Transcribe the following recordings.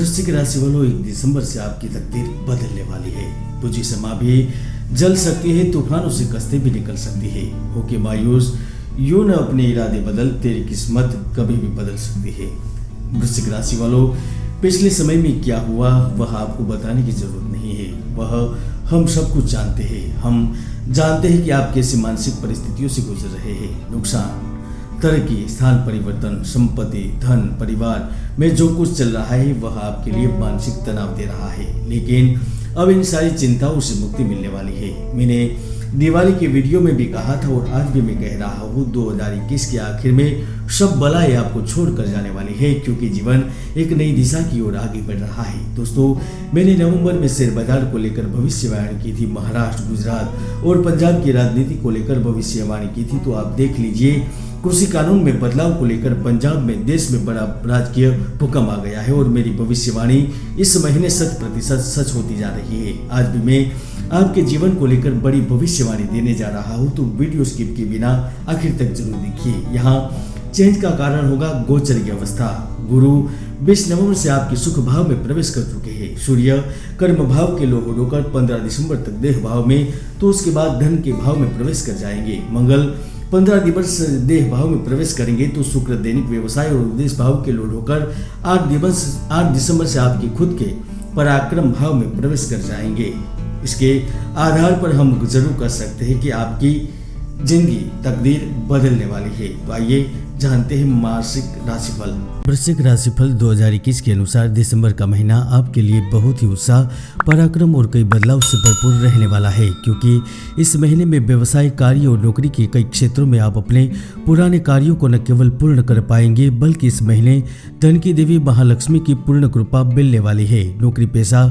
वृश्चिक राशि वालों 1 दिसंबर से आपकी तकदीर बदलने वाली है। बुझी समा भी जल सकती है, तूफानों से कश्ती भी निकल सकती है। होके मायूस यूं न अपने इरादे बदल, तेरी किस्मत कभी भी बदल सकती है। वृश्चिक राशि वालों, पिछले समय में क्या हुआ वह आपको बताने की जरूरत नहीं है, वह हम सब कुछ जानते हैं। हम जानते हैं कि आप कैसी मानसिक परिस्थितियों से गुजर रहे हैं। नुकसान, तरक्की, स्थान परिवर्तन, संपत्ति, धन, परिवार में जो कुछ चल रहा है वह आपके लिए मानसिक तनाव दे रहा है, लेकिन अब इन सारी चिंताओं से मुक्ति मिलने वाली है। मैंने दिवाली के वीडियो में भी कहा था और आज भी मैं कह रहा हूँ, 2021 के आखिर में सब बलाएं आपको छोड़कर जाने वाली है, क्योंकि जीवन एक नई दिशा की ओर आगे बढ़ रहा है। दोस्तों, मैंने नवंबर में शेयर बाजार को लेकर भविष्यवाणी की थी, महाराष्ट्र, गुजरात और पंजाब की राजनीति को लेकर भविष्यवाणी की थी। तो आप देख लीजिए, कृषि कानून में बदलाव को लेकर पंजाब में देश में बड़ा राजकीय भूकंप आ गया है और मेरी भविष्यवाणी इस महीने 100% सच होती जा रही है। आज भी मैं आपके जीवन को लेकर बड़ी भविष्यवाणी देने जा रहा हूं, तो वीडियो स्किप किए बिना आखिर तक जरूर देखिए। यहाँ चेंज का कारण होगा गोचर की अवस्था। गुरु 20 नवंबर से आपके सुख भाव में प्रवेश कर चुके हैं। सूर्य कर्म भाव के लोग होकर 15 दिसंबर तक देह भाव में, तो उसके बाद धन के भाव में प्रवेश कर जाएंगे। मंगल 15 दिवस देह भाव में प्रवेश करेंगे, तो शुक्र दैनिक व्यवसाय और उद्देश्य भाव के लोड होकर 8 दिसंबर से आपके खुद के पराक्रम भाव में प्रवेश कर जाएंगे। इसके आधार पर हम जरूर कर सकते हैं कि आपकी जिंदगी तकदीर बदलने वाली है। तो आइए जानते हैं मासिक राशिफल। वृश्चिक राशिफल 2021 के अनुसार दिसंबर का महीना आपके लिए बहुत ही उत्साह, पराक्रम और कई बदलाव से भरपूर रहने वाला है, क्योंकि इस महीने में व्यवसाय, कार्य और नौकरी के कई क्षेत्रों में आप अपने पुराने कार्यों को न केवल पूर्ण कर पाएंगे, बल्कि इस महीने धन की देवी महालक्ष्मी की पूर्ण कृपा मिलने वाली है। नौकरी पेशा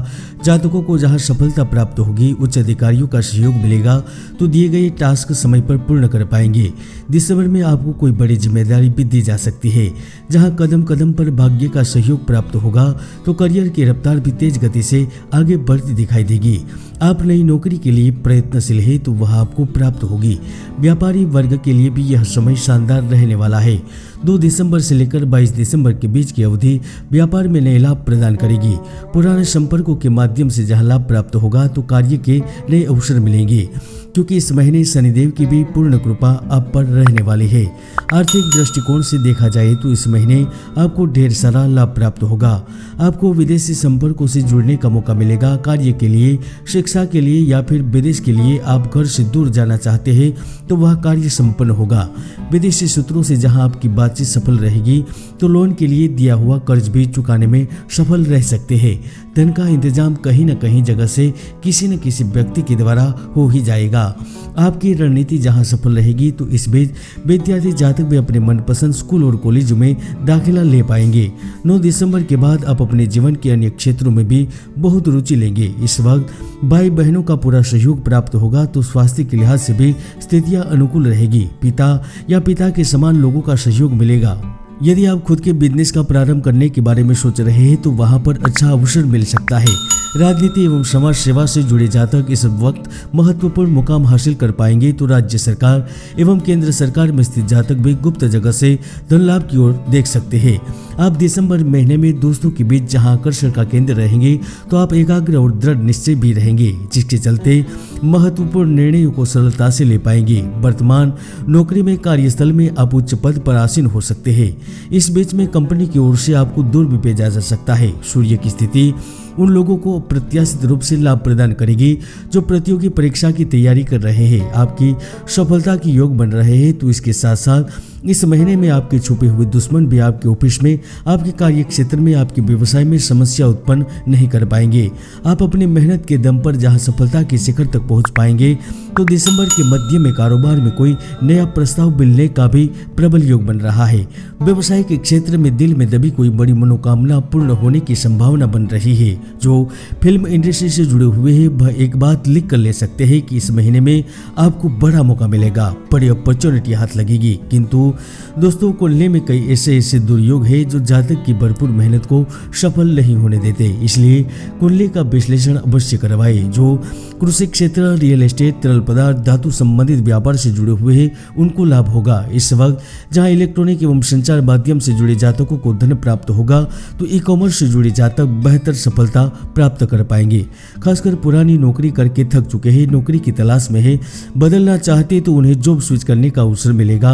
जातकों को जहां सफलता प्राप्त होगी, उच्च अधिकारियों का सहयोग मिलेगा, तो दिए गए टास्क समय पर पूर्ण कर पाएंगे। दिसंबर में आपको कोई बड़ी जिम्मेदारी भी दी जा सकती है, जहां कदम कदम पर भाग्य का सहयोग प्राप्त होगा, तो करियर की रफ्तार भी तेज गति से आगे बढ़ती दिखाई देगी। आप नई नौकरी के लिए प्रयत्नशील है, तो वह आपको प्राप्त होगी। व्यापारी वर्ग के लिए भी यह समय शानदार रहने वाला है। 2 दिसंबर से लेकर 22 दिसंबर के बीच की अवधि व्यापार में नए लाभ प्रदान करेगी। पुराने संपर्कों के माध्यम से जहां लाभ प्राप्त होगा, तो कार्य के नए अवसर मिलेंगे, क्योंकि इस महीने शनिदेव की भी पूर्ण कृपा आप पर रहने वाली है। आर्थिक दृष्टिकोण से देखा जाए तो इस महीने आपको ढेर सारा लाभ प्राप्त होगा। आपको विदेशी संपर्कों से जुड़ने का मौका मिलेगा। कार्य के लिए, शिक्षा के लिए या फिर विदेश के लिए आप घर से दूर जाना चाहते हैं, तो वह कार्य संपन्न होगा। विदेशी सूत्रों से जहां आपकी बातचीत सफल रहेगी, तो लोन के लिए दिया हुआ कर्ज भी चुकाने में सफल रह सकते हैं। धन का इंतजाम कहीं न कहीं जगह से किसी न किसी व्यक्ति के द्वारा हो ही जाएगा। आपकी रणनीति जहां सफल रहेगी, तो इस बीच विद्यार्थी जातक भी अपने मनपसंद स्कूल और कॉलेजों में दाखिला ले पाएंगे। 9 दिसंबर के बाद आप अपने जीवन के अन्य क्षेत्रों में भी बहुत रुचि लेंगे। इस वक्त भाई बहनों का पूरा सहयोग प्राप्त होगा, तो स्वास्थ्य के लिहाज से भी स्थितियां अनुकूल रहेगी। पिता या पिता के समान लोगों का सहयोग मिलेगा। यदि आप खुद के बिजनेस का प्रारंभ करने के बारे में सोच रहे हैं, तो वहां पर अच्छा अवसर मिल सकता है। राजनीति एवं समाज सेवा से जुड़े जातक इस वक्त महत्वपूर्ण मुकाम हासिल कर पाएंगे, तो राज्य सरकार एवं केंद्र सरकार में स्थित जातक भी गुप्त जगह से धन लाभ की ओर देख सकते हैं। आप दिसंबर महीने में दोस्तों के बीच जहां आकर्षण का केंद्र रहेंगे, तो आप एकाग्र और दृढ़ निश्चय भी रहेंगे, जिसके चलते महत्वपूर्ण निर्णयों को सरलता से ले पाएंगे। वर्तमान नौकरी में, कार्यस्थल में आप उच्च पद पर आसीन हो सकते हैं। इस बीच में कंपनी की ओर से आपको दूर भी भेजा जा सकता है। सूर्य की स्थिति उन लोगों को अप्रत्याशित रूप से लाभ प्रदान करेगी जो प्रतियोगी परीक्षा की तैयारी कर रहे हैं। आपकी सफलता की योग बन रहे हैं, तो इसके साथ साथ इस महीने में आपके छुपे हुए दुश्मन भी आपके ऑफिस में, आपके कार्य क्षेत्र में, आपके व्यवसाय में समस्या उत्पन्न नहीं कर पाएंगे। आप अपनी मेहनत के दम पर जहां सफलता के शिखर तक पहुंच पाएंगे, तो दिसंबर के मध्य में कारोबार में कोई नया प्रस्ताव मिलने का भी प्रबल योग बन रहा है। व्यवसाय के क्षेत्र में दिल में दबी कोई बड़ी मनोकामना पूर्ण होने की संभावना बन रही है। जो फिल्म इंडस्ट्री से जुड़े हुए हैं, वह एक बात लिख कर ले सकते हैं कि इस महीने में आपको बड़ा मौका मिलेगा, बड़ी अपॉर्चुनिटी हाथ लगेगी, किंतु दोस्तों कुंडली में कई ऐसे दुर्योग है जो जातक की भरपूर मेहनत को सफल नहीं होने देते, इसलिए कुंडली का विश्लेषण अवश्य करवाए। जो कृषि क्षेत्र, रियल एस्टेट, तरल पदार्थ, धातु संबंधित व्यापार से जुड़े हुए हैं उनको लाभ होगा। इस वक्त जहां इलेक्ट्रॉनिक एवं संचार माध्यम से जुड़े जातकों को धन प्राप्त होगा, तो ई कॉमर्स से जुड़े जातक बेहतर सफलता प्राप्त कर पाएंगे। खासकर पुरानी नौकरी करके थक चुके हैं, नौकरी की तलाश में है, बदलना चाहते तो उन्हें जॉब स्विच करने का अवसर मिलेगा।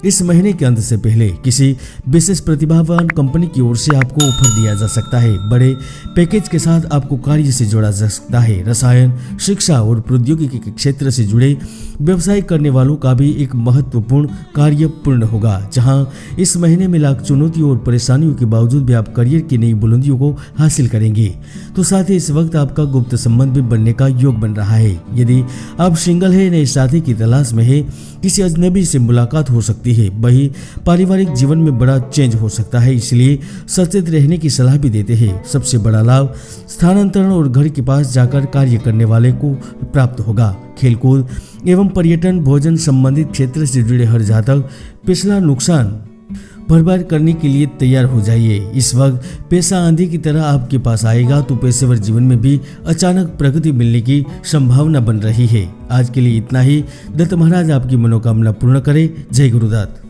इस महीने के अंत से पहले किसी विशेष प्रतिभावान कंपनी की ओर से आपको ऑफर दिया जा सकता है। बड़े पैकेज के साथ आपको कार्य से जोड़ा जा सकता है। रसायन, शिक्षा और प्रौद्योगिकी के क्षेत्र से जुड़े व्यवसाय करने वालों का भी एक महत्वपूर्ण कार्य पूर्ण होगा, जहां इस महीने में लाख चुनौतियों और परेशानियों के बावजूद भी आप करियर की नई बुलंदियों को हासिल करेंगे। तो साथ ही इस वक्त आपका गुप्त संबंध भी बनने का योग बन रहा है। यदि आप सिंगल है, नए साथी की तलाश में है, किसी अजनबी से मुलाकात हो सकती है। वही पारिवारिक जीवन में बड़ा चेंज हो सकता है, इसलिए सचेत रहने की सलाह भी देते हैं। सबसे बड़ा लाभ स्थानांतरण और घर के पास जाकर कार्य करने वाले को प्राप्त होगा। खेलकूद एवं पर्यटन, भोजन संबंधित क्षेत्र से जुड़े हर जातक पिछला नुकसान भरपाई करने के लिए तैयार हो जाइए। इस वक्त पैसा आंधी की तरह आपके पास आएगा, तो पेशेवर जीवन में भी अचानक प्रगति मिलने की संभावना बन रही है। आज के लिए इतना ही। दत्त महाराज आपकी मनोकामना पूर्ण करे। जय गुरुदत्त।